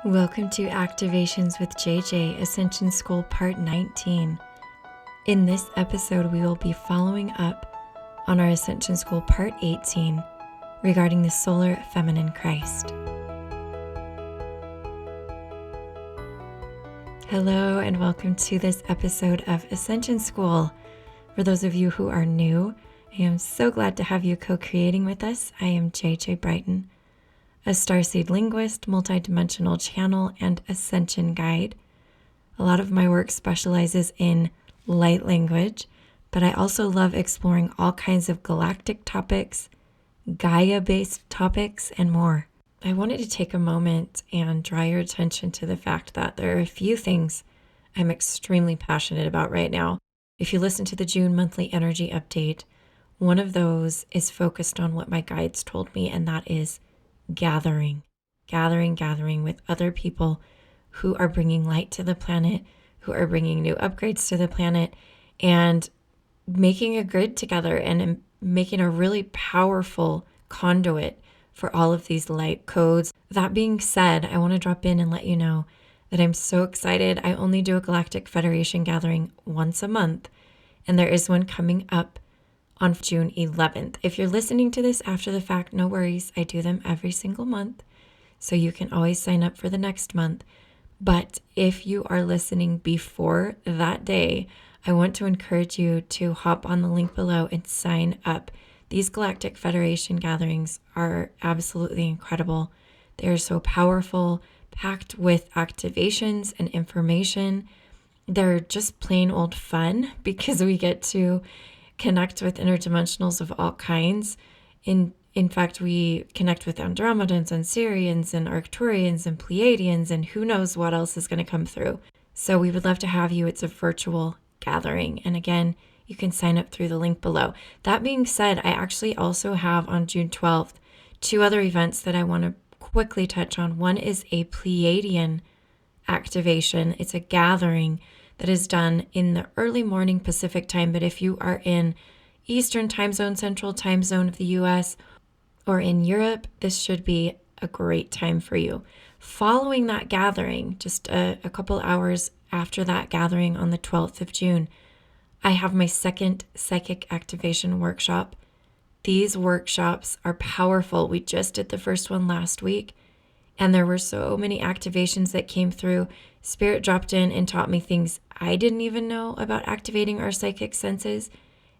Welcome to Activations with JJ, Ascension School Part 19. In this episode, we will be following up on our Ascension School Part 18 regarding the Solar Feminine Christ. Hello and welcome to this episode of Ascension School. For those of you who are new, I am so glad to have you co-creating with us. I am JJ Brighton, a starseed linguist, multidimensional channel, and ascension guide. A lot of my work specializes in light language, but I also love exploring all kinds of galactic topics, Gaia-based topics, and more. I wanted to take a moment and draw your attention to the fact that there are a few things I'm extremely passionate about right now. If you listen to the June monthly energy update, one of those is focused on what my guides told me, and that is gathering with other people who are bringing light to the planet, who are bringing new upgrades to the planet, and making a grid together and making a really powerful conduit for all of these light codes. That being said, I want to drop in and let you know that I'm so excited. I only do a Galactic Federation gathering once a month, and there is one coming up on June 11th. If you're listening to this after the fact, no worries. I do them every single month, so you can always sign up for the next month. But if you are listening before that day, I want to encourage you to hop on the link below and sign up. These Galactic Federation gatherings are absolutely incredible. They are so powerful, packed with activations and information. They're just plain old fun because we get to connect with interdimensionals of all kinds. In fact, we connect with Andromedans and Sirians and Arcturians and Pleiadians and who knows what else is going to come through. So we would love to have you. It's a virtual gathering. And again, you can sign up through the link below. That being said, I actually also have on June 12th, 2 other events that I want to quickly touch on. One is a Pleiadian activation. It's a gathering that is done in the early morning Pacific time. But if you are in Eastern time zone, Central time zone of the US, or in Europe, this should be a great time for you. Following that gathering, just a couple hours after that gathering on the 12th of June, I have my second psychic activation workshop. These workshops are powerful. We just did the first one last week, and there were so many activations that came through. Spirit dropped in and taught me things I didn't even know about activating our psychic senses,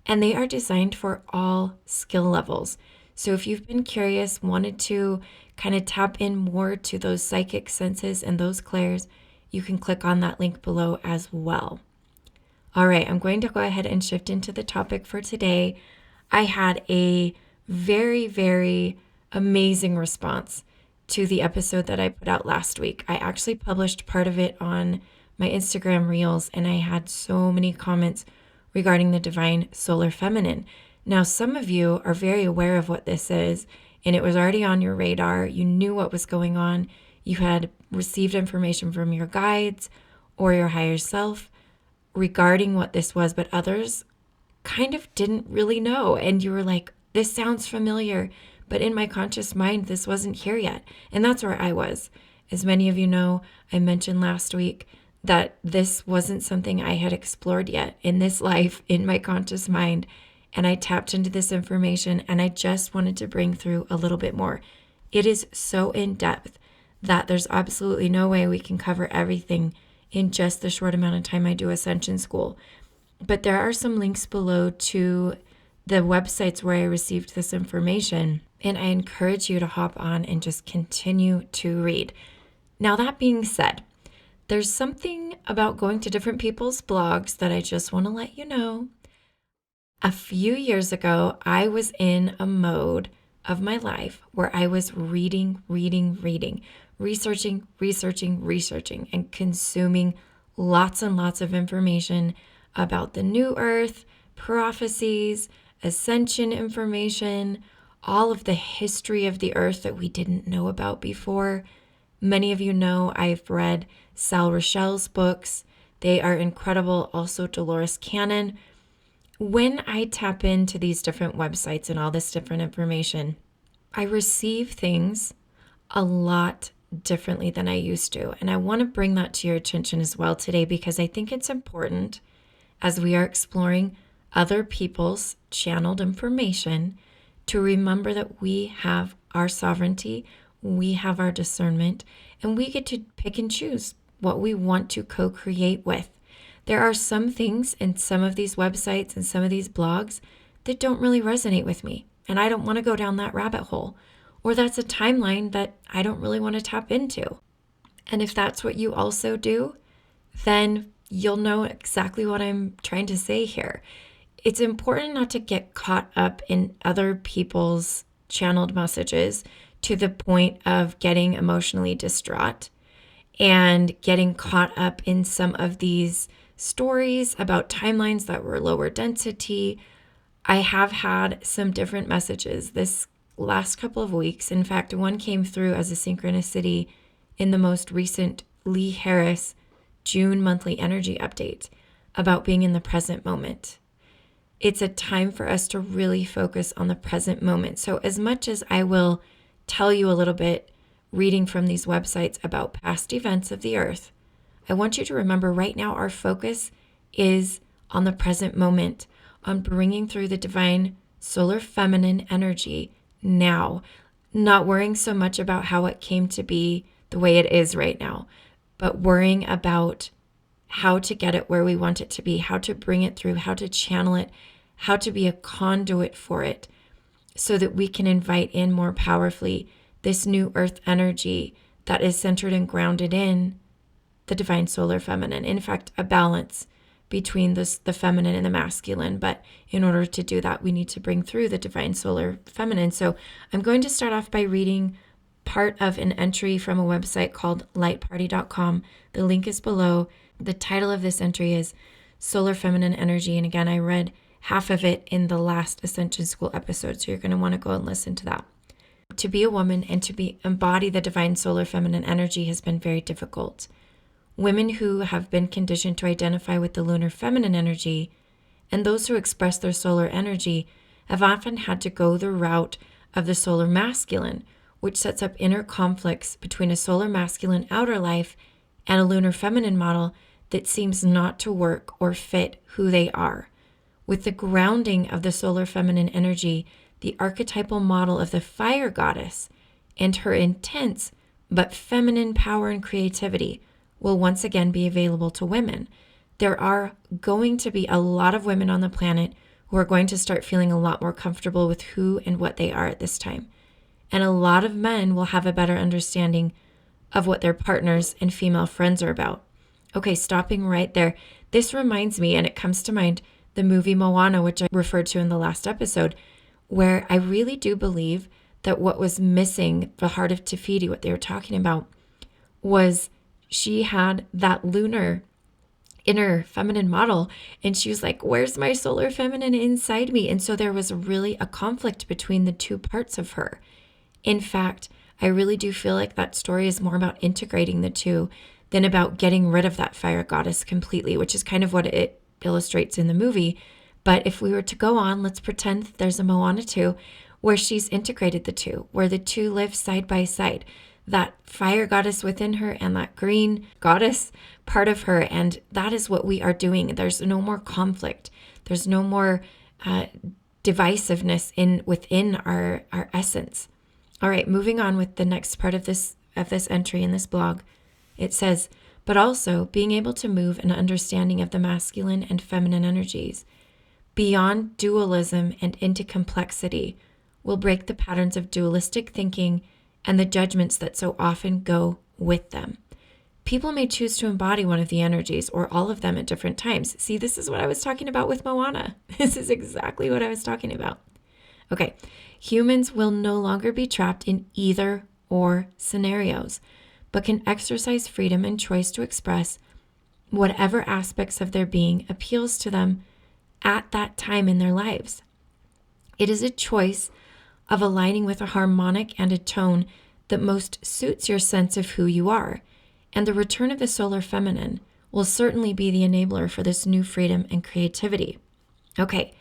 and they are designed for all skill levels. So if you've been curious, wanted to kind of tap in more to those psychic senses and those clairs, you can click on that link below as well. All right, I'm going to go ahead and shift into the topic for today. I had a very, very amazing response to the episode that I put out last week. I actually published part of it on my Instagram Reels, and I had so many comments regarding the Divine Solar Feminine. Now, some of you are very aware of what this is, and it was already on your radar. You knew what was going on. You had received information from your guides or your higher self regarding what this was, but others kind of didn't really know. And you were like, this sounds familiar, but in my conscious mind, this wasn't here yet. And that's where I was. As many of you know, I mentioned last week that this wasn't something I had explored yet in this life, in my conscious mind. And I tapped into this information, and I just wanted to bring through a little bit more. It is so in depth that there's absolutely no way we can cover everything in just the short amount of time I do Ascension School. But there are some links below to the websites where I received this information, and I encourage you to hop on and just continue to read. Now, that being said, there's something about going to different people's blogs that I just want to let you know. A few years ago, I was in a mode of my life where I was reading, researching, and consuming lots and lots of information about the new earth, prophecies, ascension information, all of the history of the earth that we didn't know about before. Many of you know I've read Sal Rochelle's books. They are incredible. Also Dolores Cannon. When I tap into these different websites and all this different information, I receive things a lot differently than I used to. And I want to bring that to your attention as well today, because I think it's important as we are exploring other people's channeled information to remember that we have our sovereignty, we have our discernment, and we get to pick and choose what we want to co-create with. There are some things in some of these websites and some of these blogs that don't really resonate with me, and I don't want to go down that rabbit hole, or that's a timeline that I don't really want to tap into. And if that's what you also do, then you'll know exactly what I'm trying to say here. It's important not to get caught up in other people's channeled messages to the point of getting emotionally distraught and getting caught up in some of these stories about timelines that were lower density. I have had some different messages this last couple of weeks. In fact, one came through as a synchronicity in the most recent Lee Harris June monthly energy update about being in the present moment. It's a time for us to really focus on the present moment. So as much as I will tell you a little bit reading from these websites about past events of the earth, I want you to remember right now our focus is on the present moment, on bringing through the divine solar feminine energy now, not worrying so much about how it came to be the way it is right now, but worrying about how to get it where we want it to be, how to bring it through, how to channel it, how to be a conduit for it so that we can invite in more powerfully this new earth energy that is centered and grounded in the divine solar feminine. In fact, a balance between the feminine and the masculine. But in order to do that, we need to bring through the divine solar feminine. So I'm going to start off by reading part of an entry from a website called lightparty.com. The link is below. The title of this entry is Solar Feminine Energy. And again, I read half of it in the last Ascension School episode. So you're going to want to go and listen to that. To be a woman and to embody the divine solar feminine energy has been very difficult. Women who have been conditioned to identify with the lunar feminine energy and those who express their solar energy have often had to go the route of the solar masculine, which sets up inner conflicts between a solar masculine outer life and a lunar feminine model that seems not to work or fit who they are. With the grounding of the solar feminine energy, the archetypal model of the fire goddess and her intense but feminine power and creativity will once again be available to women. There are going to be a lot of women on the planet who are going to start feeling a lot more comfortable with who and what they are at this time. And a lot of men will have a better understanding of what their partners and female friends are about. Okay, stopping right there. This reminds me, and it comes to mind, the movie Moana, which I referred to in the last episode, where I really do believe that what was missing, the heart of Te Fiti, what they were talking about, was she had that lunar inner feminine model, and she was like, where's my solar feminine inside me? And so there was really a conflict between the two parts of her. In fact, I really do feel like that story is more about integrating the two than about getting rid of that fire goddess completely, which is kind of what it illustrates in the movie. But if we were to go on, let's pretend that there's a Moana 2 where she's integrated the two, where the two live side by side, that fire goddess within her and that green goddess part of her. And that is what we are doing. There's no more conflict. There's no more divisiveness within our essence. All right, moving on with the next part of this entry in this blog. It says, but also being able to move an understanding of the masculine and feminine energies beyond dualism and into complexity will break the patterns of dualistic thinking and the judgments that so often go with them. People may choose to embody one of the energies or all of them at different times. See, this is what I was talking about with Moana. This is exactly what I was talking about. Okay, humans will no longer be trapped in either or scenarios, but can exercise freedom and choice to express whatever aspects of their being appeals to them at that time in their lives. It is a choice of aligning with a harmonic and a tone that most suits your sense of who you are. And the return of the solar feminine will certainly be the enabler for this new freedom and creativity. Okay,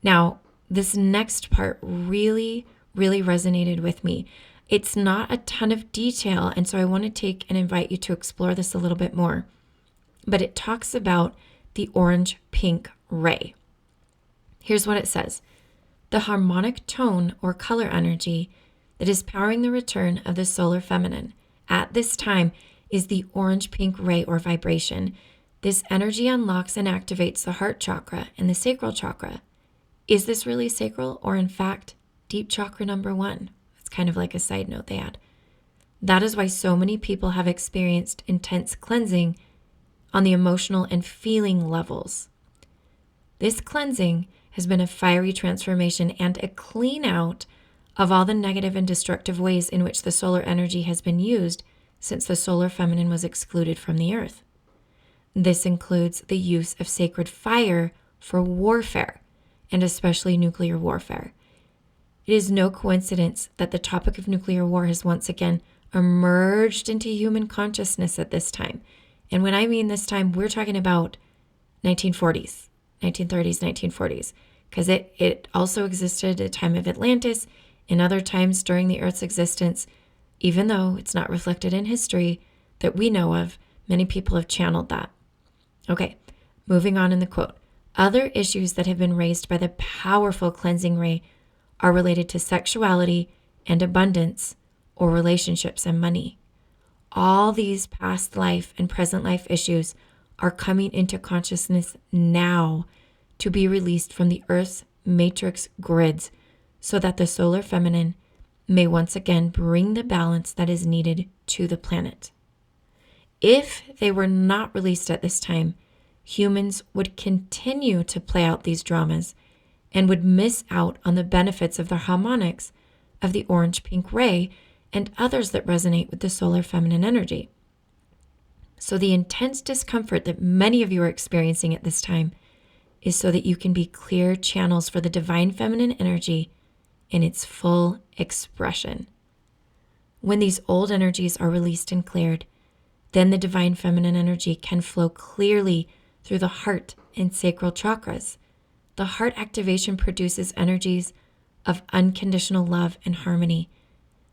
now this next part really, really resonated with me. It's not a ton of detail, and so I want to take and invite you to explore this a little bit more. But it talks about the orange-pink ray. Here's what it says. The harmonic tone or color energy that is powering the return of the solar feminine at this time is the orange-pink ray or vibration. This energy unlocks and activates the heart chakra and the sacral chakra. Is this really sacral or in fact deep chakra number 1? It's kind of like a side note they add. That is why so many people have experienced intense cleansing on the emotional and feeling levels. This cleansing has been a fiery transformation and a clean out of all the negative and destructive ways in which the solar energy has been used since the solar feminine was excluded from the earth. This includes the use of sacred fire for warfare, and especially nuclear warfare. It is no coincidence that the topic of nuclear war has once again emerged into human consciousness at this time. And when I mean this time, we're talking about 1940s, 1930s, 1940s, because it also existed at the time of Atlantis and other times during the Earth's existence, even though it's not reflected in history that we know of. Many people have channeled that. Okay, moving on in the quote. Other issues that have been raised by the powerful cleansing ray are related to sexuality and abundance or relationships and money. All these past life and present life issues are coming into consciousness now to be released from the Earth's matrix grids so that the solar feminine may once again bring the balance that is needed to the planet. If they were not released at this time, humans would continue to play out these dramas and would miss out on the benefits of the harmonics of the orange-pink ray and others that resonate with the solar feminine energy. So the intense discomfort that many of you are experiencing at this time is so that you can be clear channels for the divine feminine energy in its full expression. When these old energies are released and cleared, then the divine feminine energy can flow clearly through the heart and sacral chakras. The heart activation produces energies of unconditional love and harmony.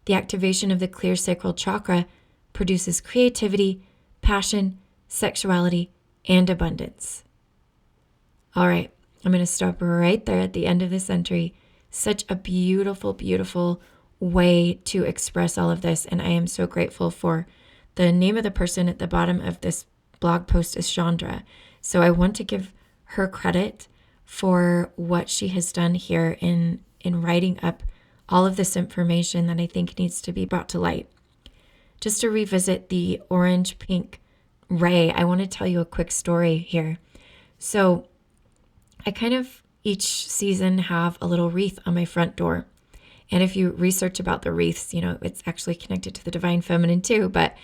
The activation of the clear sacral chakra produces creativity, passion, sexuality, and abundance. All right, I'm going to stop right there at the end of this entry. Such a beautiful, beautiful way to express all of this. And I am so grateful for the name of the person at the bottom of this blog post is Chandra. So I want to give her credit for what she has done here in writing up all of this information that I think needs to be brought to light. Just to revisit the orange-pink ray, I want to tell you a quick story here. So I kind of each season have a little wreath on my front door. And if you research about the wreaths, it's actually connected to the divine feminine too, but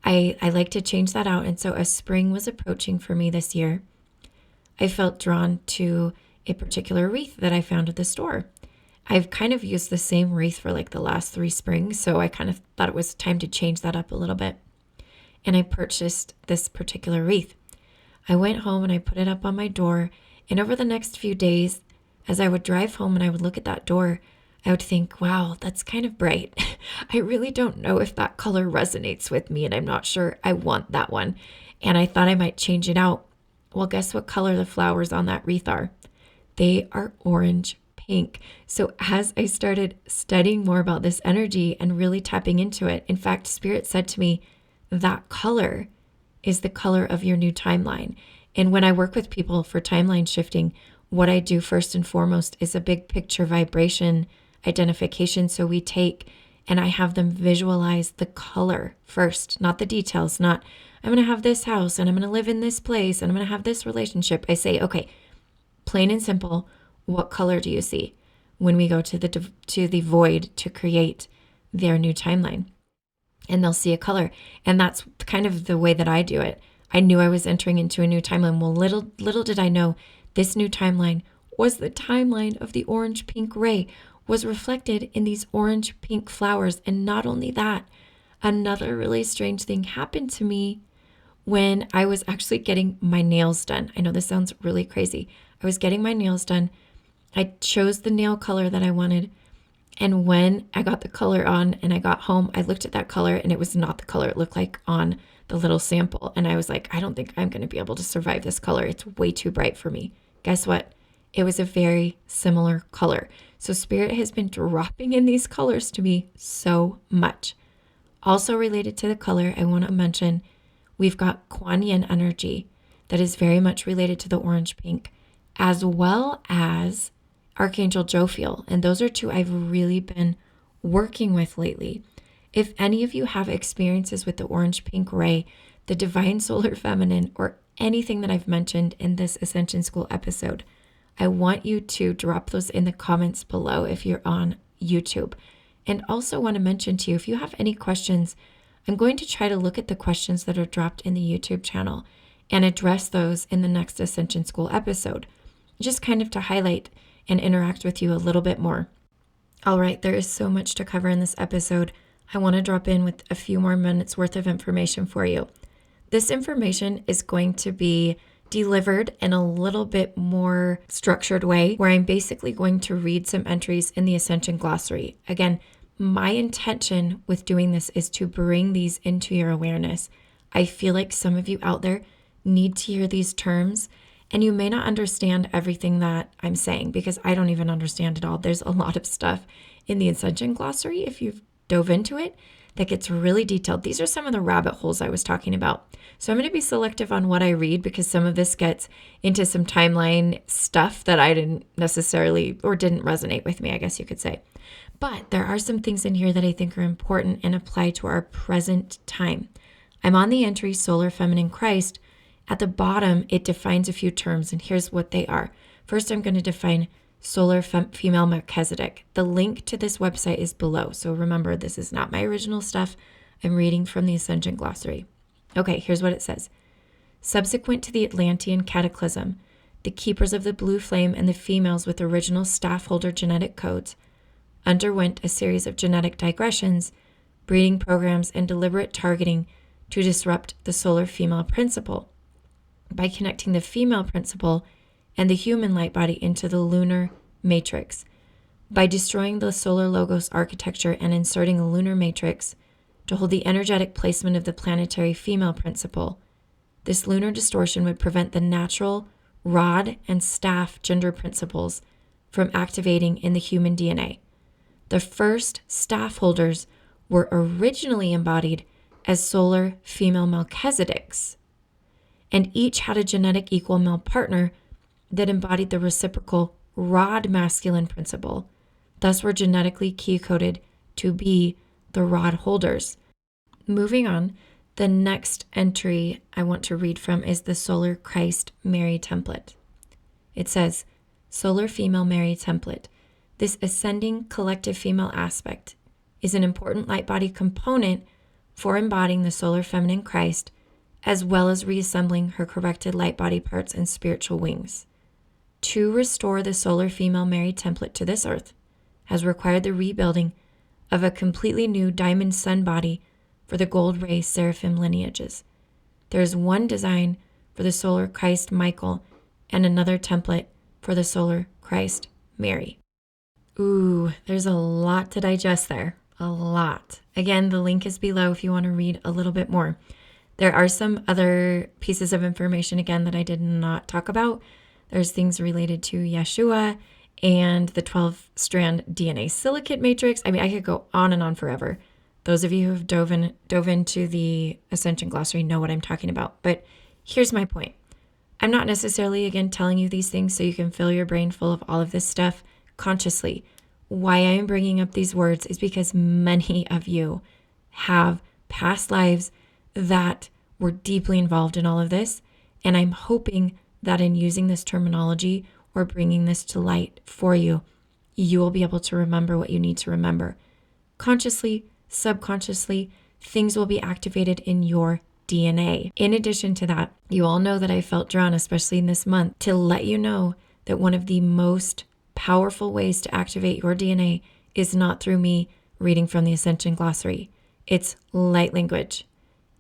I like to change that out. And so as spring was approaching for me this year, I felt drawn to a particular wreath that I found at the store. I've kind of used the same wreath for like the last 3 springs, so I kind of thought it was time to change that up a little bit. And I purchased this particular wreath. I went home and I put it up on my door, and over the next few days, as I would drive home and I would look at that door, I would think, wow, that's kind of bright. I really don't know if that color resonates with me, and I'm not sure I want that one. And I thought I might change it out. Well, guess what color the flowers on that wreath are? They are orange pink. So as I started studying more about this energy and really tapping into it, in fact, Spirit said to me, that color is the color of your new timeline. And when I work with people for timeline shifting, what I do first and foremost is a big picture vibration identification. So we take and I have them visualize the color first, not the details, not I'm going to have this house and I'm going to live in this place and I'm going to have this relationship. I say, okay, plain and simple, what color do you see when we go to the void to create their new timeline? And they'll see a color. And that's kind of the way that I do it. I knew I was entering into a new timeline. Well, little did I know this new timeline was the timeline of the orange-pink ray, was reflected in these orange-pink flowers. And not only that, another really strange thing happened to me when I was actually getting my nails done. I know this sounds really crazy. I was getting my nails done. I chose the nail color that I wanted. And when I got the color on and I got home, I looked at that color and it was not the color it looked like on the little sample. And I was like, I don't think I'm going to be able to survive this color. It's way too bright for me. Guess what? It was a very similar color. So Spirit has been dropping in these colors to me so much. Also related to the color, I want to mention we've got Kuan Yin energy that is very much related to the orange pink, as well as Archangel Jophiel. And those are two I've really been working with lately. If any of you have experiences with the orange pink ray, the divine solar feminine, or anything that I've mentioned in this Ascension School episode, I want you to drop those in the comments below if you're on YouTube. And also want to mention to you, if you have any questions, I'm going to try to look at the questions that are dropped in the YouTube channel and address those in the next Ascension School episode, just kind of to highlight and interact with you a little bit more. All right, there is so much to cover in this episode. I want to drop in with a few more minutes worth of information for you. This information is going to be delivered in a little bit more structured way, where I'm basically going to read some entries in the Ascension Glossary. Again, my intention with doing this is to bring these into your awareness. I feel like some of you out there need to hear these terms, and you may not understand everything that I'm saying because I don't even understand it all. There's a lot of stuff in the Ascension Glossary, if you've dove into it, that gets really detailed. These are some of the rabbit holes I was talking about. So I'm going to be selective on what I read because some of this gets into some timeline stuff that I didn't necessarily, or didn't resonate with me, I guess you could say. But there are some things in here that I think are important and apply to our present time. I'm on the entry Solar Feminine Christ. At the bottom, it defines a few terms, and here's what they are. First, I'm going to define Solar Female Melchizedek. The link to this website is below. So remember, this is not my original stuff. I'm reading from the Ascension Glossary. Okay, here's what it says. Subsequent to the Atlantean cataclysm, the keepers of the blue flame and the females with original staffholder genetic codes underwent a series of genetic digressions, breeding programs, and deliberate targeting to disrupt the solar female principle by connecting the female principle and the human light body into the lunar matrix. By destroying the solar logos architecture and inserting a lunar matrix to hold the energetic placement of the planetary female principle, this lunar distortion would prevent the natural rod and staff gender principles from activating in the human DNA. The first staff holders were originally embodied as solar female Melchizedeks, and each had a genetic equal male partner that embodied the reciprocal rod masculine principle, thus were genetically key-coded to be the rod holders. Moving on, the next entry I want to read from is the Solar Christ Mary template. It says, Solar Female Mary template. This ascending collective female aspect is an important light body component for embodying the solar feminine Christ, as well as reassembling her corrected light body parts and spiritual wings. To restore the solar female Mary template to this earth has required the rebuilding of a completely new diamond sun body for the gold ray seraphim lineages. There is one design for the solar Christ Michael and another template for the solar Christ Mary. Ooh, there's a lot to digest there. A lot. Again, the link is below if you want to read a little bit more. There are some other pieces of information, again, that I did not talk about. There's things related to Yeshua and the 12-strand DNA silicate matrix. I mean, I could go on and on forever. Those of you who have dove into the Ascension Glossary know what I'm talking about. But here's my point. I'm not necessarily, again, telling you these things so you can fill your brain full of all of this stuff consciously. Why I'm bringing up these words is because many of you have past lives that were deeply involved in all of this. And I'm hoping that in using this terminology or bringing this to light for you, you will be able to remember what you need to remember. Consciously, subconsciously, things will be activated in your DNA. In addition to that, you all know that I felt drawn, especially in this month, to let you know that one of the most powerful ways to activate your DNA is not through me reading from the Ascension Glossary. It's light language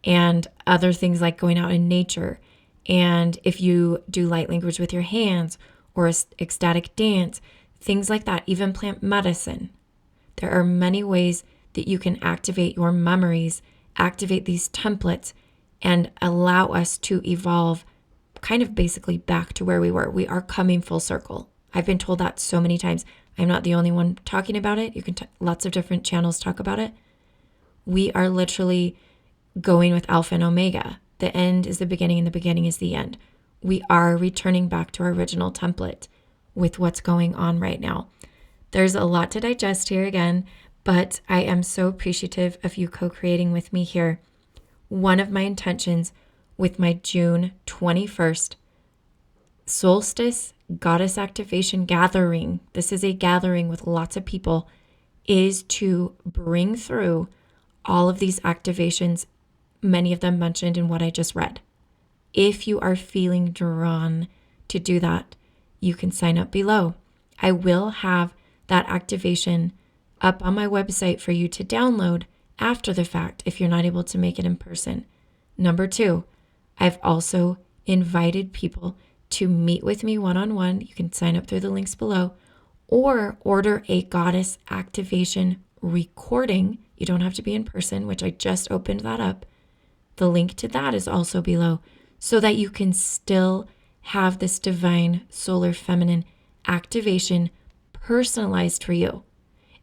and other things like going out in nature. And if you do light language with your hands or ecstatic dance, things like that, even plant medicine. There are many ways that you can activate your memories, activate these templates, and allow us to evolve kind of basically back to where we were. We are coming full circle. I've been told that so many times. I'm not the only one talking about it. You can lots of different channels talk about it. We are literally going with Alpha and Omega. The end is the beginning and the beginning is the end. We are returning back to our original template with what's going on right now. There's a lot to digest here again, but I am so appreciative of you co-creating with me here. One of my intentions with my June 21st solstice goddess activation gathering, this is a gathering with lots of people, is to bring through all of these activations, many of them mentioned in what I just read. If you are feeling drawn to do that, you can sign up below. I will have that activation up on my website for you to download after the fact if you're not able to make it in person. Number 2, I've also invited people to meet with me one-on-one. You can sign up through the links below or order a goddess activation recording. You don't have to be in person, which I just opened that up. The link to that is also below so that you can still have this divine solar feminine activation personalized for you.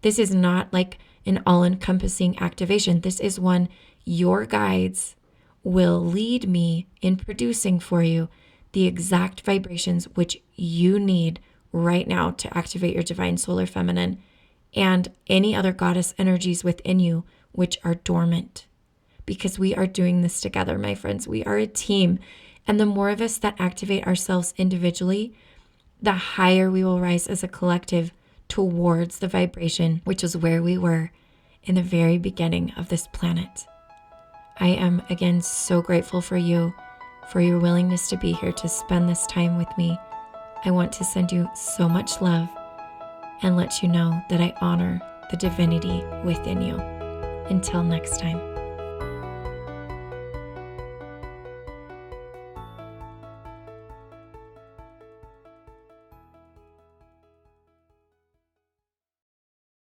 This is not like an all-encompassing activation. This is one your guides will lead me in producing for you the exact vibrations which you need right now to activate your divine solar feminine and any other goddess energies within you which are dormant. Because we are doing this together, my friends. We are a team. And the more of us that activate ourselves individually, the higher we will rise as a collective towards the vibration, which is where we were in the very beginning of this planet. I am again so grateful for you, for your willingness to be here to spend this time with me. I want to send you so much love and let you know that I honor the divinity within you. Until next time.